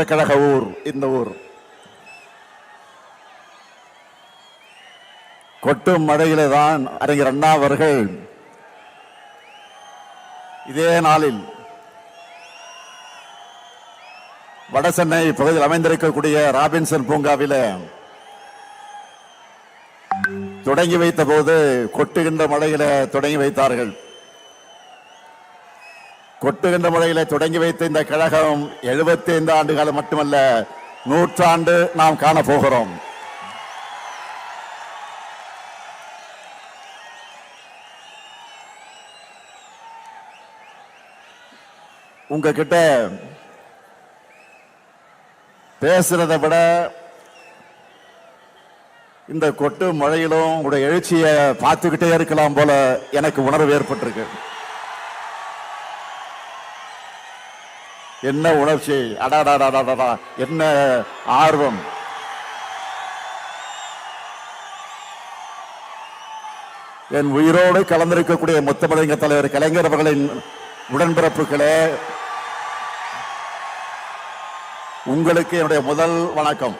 கழக ஊர் இந்த ஊர். கொட்டும் மழையிலே தான் அறிஞர் அண்ணா அவர்கள் இதே நாளில் வடசென்னை பகுதியில் அமைந்திருக்கக்கூடிய ராபின்சன் பூங்காவில தொடங்கி வைத்த போது கொட்டுகின்ற மழையில தொடங்கி வைத்தார்கள். கொட்டுகின்ற முறையில தொடங்கி வைத்த இந்த கழகம் 75 ஆண்டு காலம் மட்டுமல்ல, 100 ஆண்டு நாம் காண போகிறோம். உங்ககிட்ட பேசுறதை விட இந்த கொட்டு மழையிலும் உங்களுடைய எழுச்சியை பார்த்துக்கிட்டே இருக்கலாம் போல எனக்கு உணர்வு ஏற்பட்டிருக்கு. என்ன உணர்ச்சி, அடாடாடாடா, என்ன ஆர்வம். என் உயிரோடு கலந்திருக்கக்கூடிய முத்தமிழங்க தலைவர் கலைஞர் அவர்களின் உடன்பிறப்புகளே, உங்களுக்கு என்னுடைய முதல் வணக்கம்.